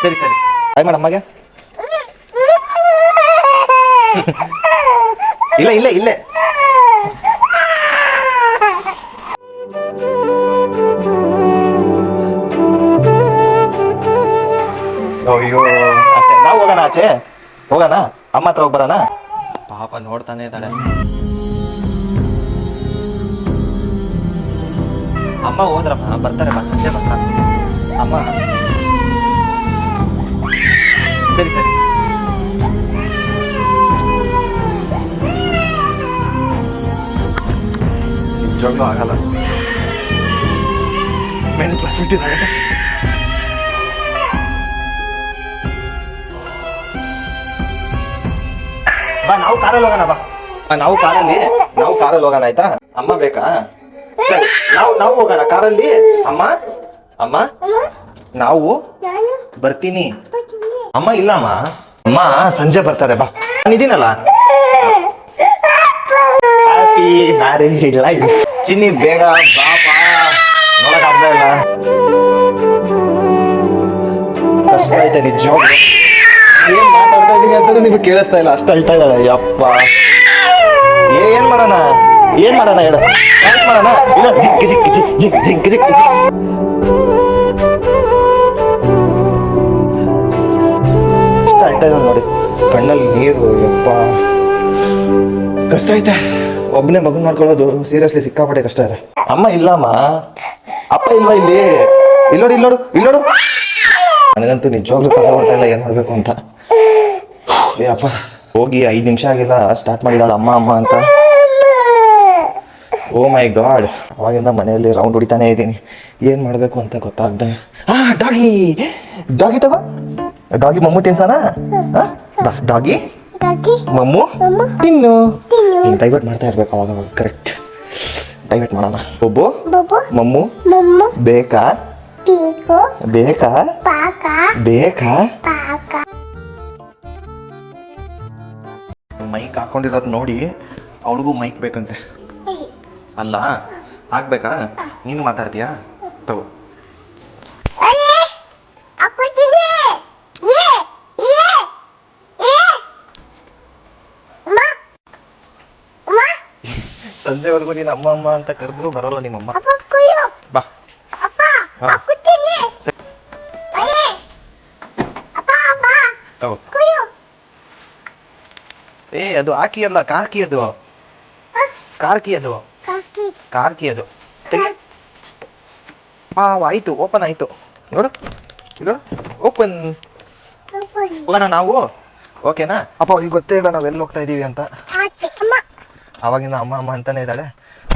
ಸರಿ ಸರಿ hi madam ಅಮ್ಮಗೆ. ಇಲ್ಲ ಇಲ್ಲ ಇಲ್ಲೇ. ಅಯ್ಯೋ ಅಷ್ಟೇ, ನಾವು ಹೋಗೋಣ ಆಚೆ, ಹೋಗೋಣ ಅಮ್ಮ ಹತ್ರ ಹೋಗಿ ಬರೋಣ. ಪಾಪ ನೋಡ್ತಾನೆ ಇದ್ದಾಳೆ ಅಮ್ಮ. ಹೋದ್ರಮ್ಮ, ಬರ್ತಾರಮ್ಮ, ಸಂಜೆ ಬರ್ತಾರ ಅಮ್ಮ. ಸರಿ ಸರಿ ನಿಜವಾಗ್ಲೂ ಆಗಲ್ಲ, ಮೆಂಟ್ಲಾಗ್ಬಿಟ್ಟಿದ್ದಾಳೆ. ಬಾ ನಾವು ಕಾರಲ್ಲಿ ಹೋಗೋಣ, ಬಾ ನಾವು ಕಾರಲ್ಲಿ ಹೋಗೋಣ ಆಯ್ತಾ. ಅಮ್ಮ ಬೇಕಾ? ಸರಿ ನಾವು ಹೋಗೋಣ ಕಾರಲ್ಲಿ. ಅಮ್ಮ ಅಮ್ಮ ನಾವು ಬರ್ತೀನಿ. ಅಮ್ಮ ಇಲ್ಲಮ್ಮ, ಅಮ್ಮ ಸಂಜೆ ಬರ್ತಾರೆ, ಬಾ ಇದೀನಲ್ಲ. Happy married life. ಚಿನ್ನಿ ಬೇಗ ಬಾಪ, ನೋಡಕ್ ಆಗ್ತಾ ಇಲ್ಲ, ಕಷ್ಟ ಐತೆ ನಿಜವಾಗ್ಲೂ. ಏನ್ ಮಾತಾಡ್ತಾ ಇದೀನಿ ಅಂತ ನಿಮ್ಗೆ ಕೇಳಿಸ್ತಾ ಇಲ್ಲ, ಅಷ್ಟು ಅಳ್ತಾ ಇದ್ದಾಳೆ. ಯಪ್ಪ ಏನ್ ಮಾಡೋಣ ಹೇಳು, ಡ್ಯಾನ್ಸ್ ಮಾಡೋಣ? ಇಲ್ಲ ಜಿಕ್ ಜಿಕ್ ಜಿಕ್ ಜಿಕ್ ಜಿಕ್ ಜಿಕ್ ಜಿಕ್. ಅಷ್ಟು ಅಳ್ತಾ ಇದ್ದಾಳೆ ನೋಡಿ, ಕಣ್ಣಲ್ಲಿ ನೀರು. ಯಪ್ಪ ಕಷ್ಟ ಐತೆ, ಒಬ್ಬನೇ ಮಗನ್ ಮಾಡ್ಕೊಳ್ಳೋದು ಸೀರಿಯಸ್ಲಿ ಸಿಕ್ಕಾಪಟ್ಟೆ ಕಷ್ಟ ಇದೆ. ಅಮ್ಮ ಇಲ್ಲಮ್ಮ, ಅಪ್ಪ ಇಲ್ವಾ ಇಲ್ಲಿ? ಇಲ್ಲೋಡು. ನನಗಂತೂ ನಿಜವಾಗ್ಲೂ ತಲೆ ಬರ್ತಾ ಇಲ್ಲ ಏನ್ ಮಾಡ್ಬೇಕು ಅಂತ. ಏ ಅಪ್ಪ, ಹೋಗಿ 5 ನಿಮಿಷ ಆಗಿಲ್ಲ ಸ್ಟಾರ್ಟ್ ಮಾಡಿದಾಳ ಅಮ್ಮ ಅಮ್ಮ ಅಂತ. ಓ ಮೈ ಗಾಡ್, ಅವಾಗಿಂದ ಮನೆಯಲ್ಲಿ ರೌಂಡ್ ಹೊಡಿತಾನೆ ಇದ್ದೀನಿ, ಏನ್ ಮಾಡ್ಬೇಕು ಅಂತ ಗೊತ್ತಾಗ್ದೆ. ಡಾಗಿ ತಗೋ, ಡಾಗಿ ಮಮ್ಮು ತಿನ್ಸಾನ. ಡಾಗಿ ಮಮ್ಮು ತಿನ್ನು. ಡೈವರ್ಟ್ ಮಾಡ್ತಾ ಇರ್ಬೇಕು ಅವಾಗ, ಕರೆಕ್ಟ್ ಡೈವರ್ಟ್ ಮಾಡೋಣ. ಒಬ್ಬು ಮಮ್ಮು ಬೇಕಾ ಬೇಕಾ ಬೇಕಾ. ಮೈಕ್ ಹಾಕೊಂಡಿರೋದು ನೋಡಿ ಅವಳಿಗೂ ಮೈಕ್ ಬೇಕಂತೆ. ಅಲ್ಲ ಹಾಕ್ಬೇಕಾ? ನೀನು ಮಾತಾಡ್ತೀಯಾ? ತಗೋ. ಸಂಜೆವರೆಗೂ ನೀನು ಅಮ್ಮ ಅಮ್ಮ ಅಂತ ಕರೆದ್ರು ಬರೋಲ್ಲ ನಿಮ್ಮಮ್ಮ. ಬಾ ತಗೋ. ಏ ಅದು ಆಕಿ ಅಲ್ಲ, ಕಾರ್ಕಿ ಅದು, ಕಾರ್ಕಿ ಅದು. ಆಯ್ತು, ಓಪನ್ ಆಯ್ತು ನೋಡು, ಓಪನ್. ಹೋಗೋಣ ನಾವು, ಓಕೆನಾ? ಅಪ್ಪ ಈಗ ಗೊತ್ತೇ ಇಲ್ಲ ನಾವು ಎಲ್ಲಿ ಹೋಗ್ತಾ ಇದೀವಿ ಅಂತ. ಅವಾಗಿಂದ ಅಮ್ಮ ಅಮ್ಮ ಅಂತಾನೆ ಇದ್ದಾಳೆ.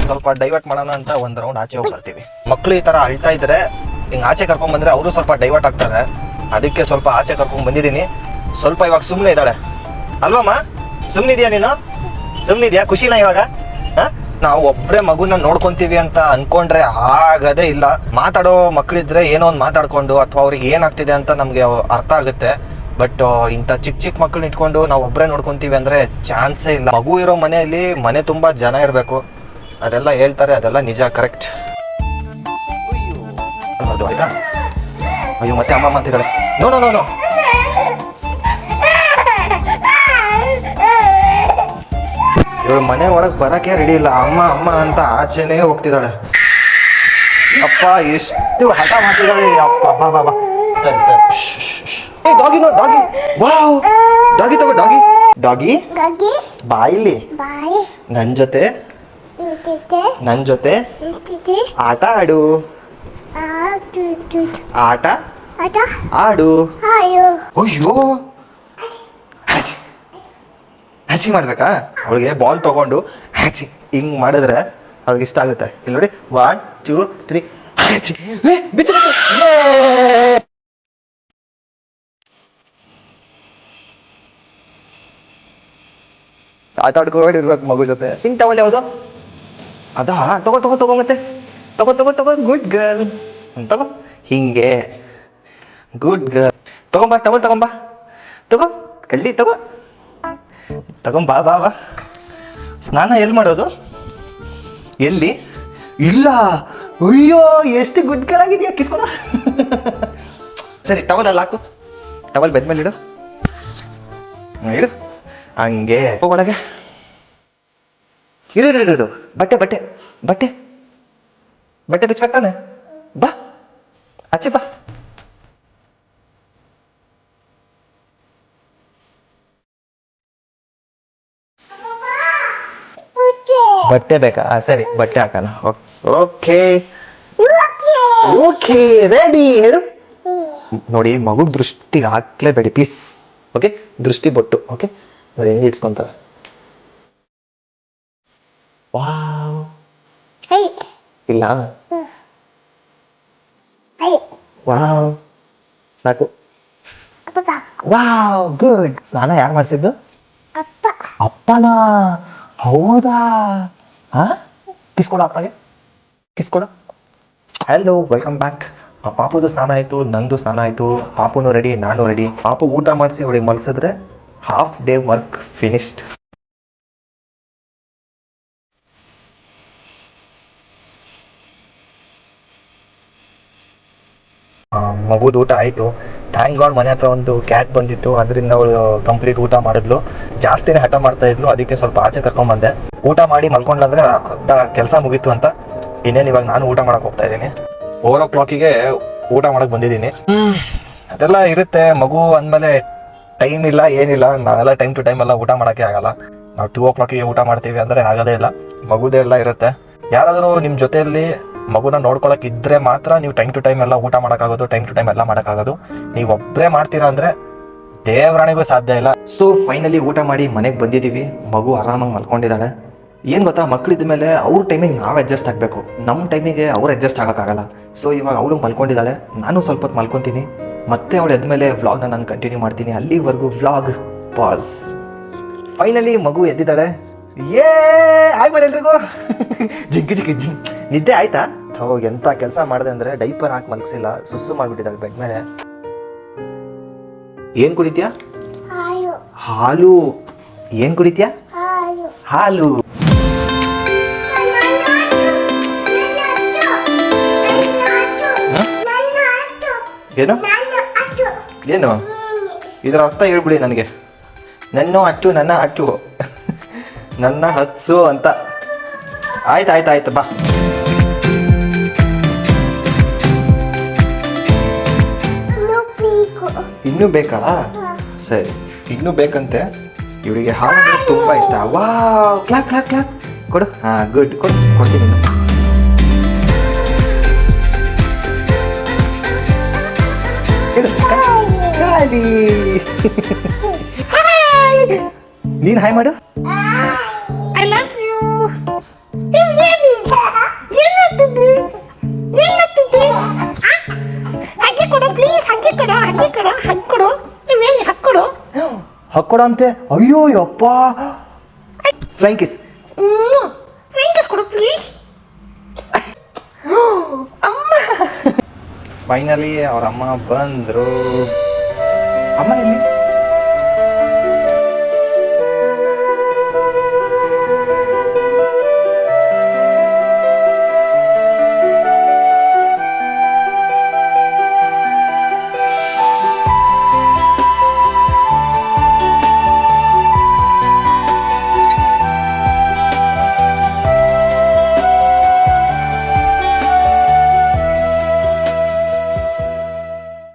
ಸ್ವಲ್ಪ ಡೈವರ್ಟ್ ಮಾಡೋಣ ಅಂತ ಒಂದ್ ರೌಂಡ್ ಆಚೆ ಹೋಗಿ ಬರ್ತೀವಿ. ಮಕ್ಳು ಈ ತರ ಅಳ್ತಾ ಇದ್ರೆ ಹಿಂಗ್ ಆಚೆ ಕರ್ಕೊಂಡ್ ಬಂದ್ರೆ ಅವರು ಸ್ವಲ್ಪ ಡೈವರ್ಟ್ ಆಗ್ತಾರೆ. ಅದಕ್ಕೆ ಸ್ವಲ್ಪ ಆಚೆ ಕರ್ಕೊಂಡ್ ಬಂದಿದ್ದೀನಿ. ಸ್ವಲ್ಪ ಇವಾಗ ಸುಮ್ಮನೆ ಇದ್ದಾಳೆ ಅಲ್ವಮ್ಮ? ಸುಮ್ಮನಿದ್ಯಾ ನೀನು? ಸುಮ್ಮನಿದ್ಯಾ? ಖುಷಿನಾ ಇವಾಗ? ನಾವು ಒಬ್ಬರೇ ಮಗುನ ನೋಡ್ಕೊಂತೀವಿ ಅಂತ ಅನ್ಕೊಂಡ್ರೆ ಆಗದೇ ಇಲ್ಲ. ಮಾತಾಡೋ ಮಕ್ಳಿದ್ರೆ ಏನೋ ಒಂದು ಮಾತಾಡ್ಕೊಂಡು ಅಥವಾ ಅವ್ರಿಗೆ ಏನಾಗ್ತಿದೆ ಅಂತ ನಮ್ಗೆ ಅರ್ಥ ಆಗುತ್ತೆ. ಬಟ್ ಇಂಥ ಚಿಕ್ಕ ಮಕ್ಕಳನ್ನ ಇಟ್ಕೊಂಡು ನಾವು ಒಬ್ಬರೇ ನೋಡ್ಕೊಂತೀವಿ ಅಂದ್ರೆ ಚಾನ್ಸೇ ಇಲ್ಲ. ಮಗು ಇರೋ ಮನೆಯಲ್ಲಿ ಮನೆ ತುಂಬಾ ಜನ ಇರಬೇಕು, ಅದೆಲ್ಲ ಹೇಳ್ತಾರೆ, ಅದೆಲ್ಲ ನಿಜ, ಕರೆಕ್ಟ್. ಆಯ್ತಾ? ಅಯ್ಯೋ ಮತ್ತೆ ಅಮ್ಮ ಅಂತಿದ್ದಾಳೆ. ನೋ ಇವಳು ಮನೆ ಒಳಗೆ ಬರಕ್ಕೆ ರೆಡಿ ಇಲ್ಲ, ಅಮ್ಮ ಅಮ್ಮ ಅಂತ ಆಚೆನೇ ಹೋಗ್ತಿದ್ದಾಳೆ. ಅಪ್ಪ ಎಷ್ಟು ಹಠ ಮಾಡ್ತಿದ್ದಾಳೆ. ಅಪ್ಪ ಬಾ. ಸರಿ doggy no, doggy. Wow, doggy ತಗೋ, ಡಾಗಿ ಬಾ ಇಲ್ಲಿ. ನನ್ ಜೊತೆ ಆಟ ಆಡು. ಆಟ ಆಡು. ಅಯ್ಯೋ ಹಸಿ ಮಾಡ್ಬೇಕಾ? ಅವಳಿಗೆ ಬಾಲ್ ತಗೊಂಡು ಹ್ಯಾಚಿ ಹಿಂಗ್ ಮಾಡಿದ್ರೆ ಅವ್ಳಿಗೆ ಇಷ್ಟ ಆಗುತ್ತೆ. ಇಲ್ಲಿ ನೋಡಿ, 1 2 3 ಹ್ಯಾಚಿ. ಆಟ ಆಡ್ಕೊಂಡಿರ್ಬೇಕು ಮಗು ಜೊತೆ. ಹಿಂಗ್ ತಗೊಳ್ಳಿ, ಯಾವುದು ಅದಾ? ತಗೋ ಮತ್ತೆ ತಗೋ. ಗುಡ್ ಗರ್ಲ್ ತಗೋ. ಹಿಂಗೆ ಗುಡ್ ಗರ್ಲ್. ತಗೊಂಬಾ ತಗೋ, ಕಳ್ಳಿ ತಗೊಂಬಾ. ಬಾ. ಸ್ನಾನ ಎಲ್ಲಿ ಮಾಡೋದು? ಎಲ್ಲಿ? ಇಲ್ಲ. ಅಯ್ಯೋ ಎಷ್ಟು ಗುಡ್ ಗರ್ಲ್ ಆಗಿದೆಯಾ, ಕಿಸ್ಕೊಳ. ಸರಿ, ಟವಲ್ ಅಲ್ಲಿ ಹಾಕು. ಟವಲ್ ಬೆಡ್ ಮೇಲೆ ಇಡು. ಇಡು ಹಂಗೆ. ಒಳಗೆ ಇರು. ಬಟ್ಟೆ ಬಟ್ಟೆ ಬಟ್ಟೆ ಬಟ್ಟೆ ಬಿಚ್ಬೇಕಾನೆ. ಬಾ ಆಚೆ ಬಾ. ಬಟ್ಟೆ ಬೇಕಾ? ಸರಿ, ಬಟ್ಟೆ ಹಾಕೋಣ. Okay okay ready. ಹೇಳು. ನೋಡಿ, ಮಗು ದೃಷ್ಟಿ ಹಾಕ್ಲೇಬೇಡಿ ಪ್ಲೀಸ್. ಓಕೆ, ದೃಷ್ಟಿ ಬೊಟ್ಟು. ಓಕೆ, ನೋಡಿ ಹೆಂಗೆ ಇಡ್ಸ್ಕೊಂತಾರೆ. ವಾವ್. ಇಲ್ಲ, ವಾವ್ ಸಾಕು. Wow good. ಸ್ನಾನ ಯಾರು ಮಾಡಿಸಿದ್ದು? ಅಪ್ಪನಾ? ಹೌದಾ? ಕಿಸ್ಕೊಡ ಅಪ್ಪಗೆ, ಕಿಸ್ಕೊಡ. Hello, welcome back. ಪಾಪುದು ಸ್ನಾನ ಆಯಿತು, ನಂದು ಸ್ನಾನ ಆಯಿತು, ಪಾಪುನು ರೆಡಿ, ನಾನು ರೆಡಿ. ಪಾಪು ಊಟ ಮಾಡಿಸಿ ಅವಳಿಗೆ ಮಲಸಿದ್ರೆ ಹಾಫ್ ಡೇ ವರ್ಕ್ ಫಿನಿಶ್ಡ್. ಮಗುದು ಊಟ ಆಯಿತು. ಥ್ಯಾಂಕ್ ಗಾಡ್ ಮನೆ ಹತ್ರ ಒಂದು ಕ್ಯಾಟ್ ಬಂದಿತ್ತು, ಅದರಿಂದ ಅವಳು ಕಂಪ್ಲೀಟ್ ಊಟ ಮಾಡಿದ್ಲು. ಜಾಸ್ತಿನೇ ಹಠ ಮಾಡ್ತಾ ಇದ್ಲು, ಅದಕ್ಕೆ ಸ್ವಲ್ಪ ಆಚೆ ಕರ್ಕೊಂಡ್ಬಂದೆ. ಊಟ ಮಾಡಿ ಮಲ್ಕೊಂಡ್ಲಂದ್ರೆ ಅರ್ಧ ಕೆಲಸ ಮುಗೀತು ಅಂತ. ಇನ್ನೇನು ಇವಾಗ ನಾನು ಊಟ ಮಾಡಕ್ಕೆ ಹೋಗ್ತಾ ಇದ್ದೀನಿ. 4 o'clock ಊಟ ಮಾಡಕ್ಕೆ ಬಂದಿದ್ದೀನಿ. ಅದೆಲ್ಲ ಇರುತ್ತೆ, ಮಗು ಅಂದಮೇಲೆ ಟೈಮ್ ಇಲ್ಲ ಏನಿಲ್ಲ. ನಾವೆಲ್ಲ ಟೈಮ್ ಟು ಟೈಮ್ ಎಲ್ಲ ಊಟ ಮಾಡೋಕ್ಕೆ ಆಗಲ್ಲ. ನಾವು 2 o'clock ಊಟ ಮಾಡ್ತೀವಿ ಅಂದರೆ ಆಗೋದೇ ಇಲ್ಲ. ಮಗುದೇ ಎಲ್ಲ ಇರುತ್ತೆ. ಯಾರಾದರೂ ನಿಮ್ಮ ಜೊತೆಯಲ್ಲಿ ಮಗುನ ನೋಡ್ಕೊಳಕ್ ಇದ್ರೆ ಮಾತ್ರ ನೀವು ಟೈಮ್ ಟು ಟೈಮ್ ಎಲ್ಲ ಊಟ ಮಾಡೋಕ್ಕಾಗೋದು, ಟೈಮ್ ಟು ಟೈಮ್ ಎಲ್ಲ ಮಾಡೋಕ್ಕಾಗೋದು. ನೀವು ಒಬ್ಬರೇ ಮಾಡ್ತೀರಾ ಅಂದರೆ ದೇವರಾಣಿಗೂ ಸಾಧ್ಯ ಇಲ್ಲ. ಸೊ ಫೈನಲಿ ಊಟ ಮಾಡಿ ಮನೆಗೆ ಬಂದಿದ್ದೀವಿ. ಮಗು ಆರಾಮಾಗಿ ಮಲ್ಕೊಂಡಿದ್ದಾಳೆ. ಏನು ಗೊತ್ತಾ, ಮಕ್ಕಳಿದ್ದ ಮೇಲೆ ಅವ್ರ ಟೈಮಿಗೆ ನಾವು ಅಡ್ಜಸ್ಟ್ ಆಗಬೇಕು, ನಮ್ಮ ಟೈಮಿಗೆ ಅವ್ರು ಅಡ್ಜಸ್ಟ್ ಆಗೋಕ್ಕಾಗಲ್ಲ. ಸೊ ಇವಾಗ ಅವಳು ಮಲ್ಕೊಂಡಿದ್ದಾಳೆ, ನಾನು ಸ್ವಲ್ಪ ಹೊತ್ತು ಮಲ್ಕೊತೀನಿ. ಮತ್ತೆ ಅವಳು ಎದ್ಮೇಲೆ ವ್ಲಾಗ್ನ ನಾನು ಕಂಟಿನ್ಯೂ ಮಾಡ್ತೀನಿ. ಅಲ್ಲಿವರೆಗೂ ವ್ಲಾಗ್ ಪಾಸ್. ಫೈನಲಿ ಮಗು ಎದ್ದಿದ್ದಾಳೆ. ಆಯ್ ಮಾಡಿ ಎಲ್ರಿಗೂ. ಜಿಂಕ್ ನಿದ್ದೆ ಆಯ್ತಾ? ಎಂಥ ಕೆಲಸ ಮಾಡಿದೆ ಅಂದರೆ ಡೈಪರ್ ಹಾಕಿ ಮಲಗಿಸಿಲ್ಲ, ಸುಸ್ಸು ಮಾಡಿಬಿಟ್ಟಿದ್ದಾಳೆ ಬೆಡ್ ಮೇಲೆ. ಏನು ಕುಡಿತೀಯಾ? ಹಾಲು. ಏನು ಕುಡಿತೀಯಾ? ಹಾಲು. ಏನು ಏನು ಇದರ ಅರ್ಥ ಹೇಳ್ಬಿಡಿ ನನಗೆ. ನನ್ನ ಅಟ್ಟು ನನ್ನ ಹತ್ಸು ಅಂತ. ಆಯ್ತು ಬಾ. ಇನ್ನೂ ಬೇಕಾ? ಸರಿ, ಇನ್ನೂ ಬೇಕಂತೆ. ಇವಳಿಗೆ ಹಾಲು ಅಂದ್ರೆ ತುಂಬಾ ಇಷ್ಟ. ವಾವ್, ಕ್ಲಾಪ್ ಕೊಡು. ಗುಡ್, ಕೊಡ್ತೀನಿ. ನೀನ್ ಹಾಯ್ ಮಾಡು. I love you. ಹಂಗೆ ಕೊಡು ಪ್ಲೀಸ್, ಹಂಗೆ ಕೊಡು. ನೀವೇನು ಹಕ್ಕೊಡ ಅಂತೆ. ಅಯ್ಯೋ ಯಪ್ಪ. ಫ್ಲೈಂಗ್ ಕಿಸ್ ಕೊಡು ಪ್ಲೀಸ್. ಫೈನಲಿ ಅವ್ರ ಅಮ್ಮ ಬಂದ್ರು. ಅಮ್ಮ ಎಲ್ಲಿ?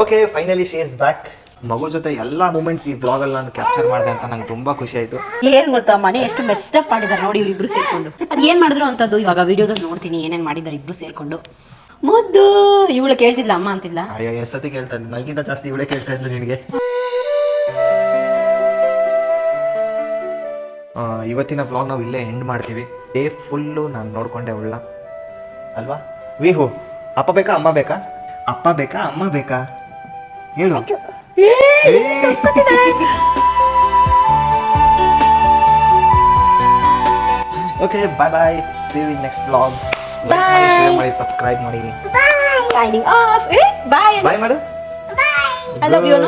Okay, finally she is back. ಮಗು ಜೊತೆ ಎಲ್ಲ ಮೂಮೆಂಟ್ಸ್ ಈ ವ್ಲಾಗ್ ಅಲ್ಲಿ ನಾನು ಕ್ಯಾಪ್ಚರ್ ಮಾಡಿದೆ ಅಂತ ನಂಗೆ ತುಂಬಾ ಖುಷಿ ಆಯ್ತು. ಏನ್ ಗೊತ್ತಾ, ಮನೆ ಎಷ್ಟು ಬೆಸ್ಟಪ್ ಮಾಡಿದಾರೆ ನೋಡಿ ಇವ್ರಿಬ್ರು ಸೇರ್ಕೊಂಡು. ಅದ್ ಏನ್ ಮಾಡಿದ್ರು ಅಂತದ್ದು ಇವಾಗ ವಿಡಿಯೋದಲ್ಲಿ ನೋಡ್ತೀನಿ ಏನೇನ್ ಮಾಡಿದಾರೆ ಇಬ್ರು ಸೇರ್ಕೊಂಡು. ಮುದ್ದು ಇವಳು ಕೇಳ್ತಿದ್ಲ, ಅಮ್ಮ ಅಂತಿಲ್ಲ. ಅಯ್ಯೋ, ಎಷ್ಟೊತ್ತಿ ಕೇಳ್ತಾ ಇದ್ದೆ, ನನಗಿಂತ ಜಾಸ್ತಿ ಇವಳೇ ಕೇಳ್ತಾ ಇದ್ಲು ನಿನಗೆ. ಇವತ್ತಿನ ವ್ಲಾಗ್ ನಾವು ಇಲ್ಲೇ ಎಂಡ್ ಮಾಡ್ತೀವಿ. ಡೇ ಫುಲ್ಲು ನಾನು ನೋಡ್ಕೊಂಡೆ ಅವಳ ಅಲ್ವಾ. ವಿಹು, ಅಪ್ಪ ಬೇಕಾ ಅಮ್ಮ ಬೇಕಾ? ಅಪ್ಪ ಬೇಕಾ ಅಮ್ಮ ಬೇಕಾ ಹೇಳು. Okay, bye. See you in next vlog. Like ಮಾಡಿ, share ಮಾಡಿ, subscribe ಮಾಡಿ. Signing off. Bye. Bye ಮಾಡು. I love you.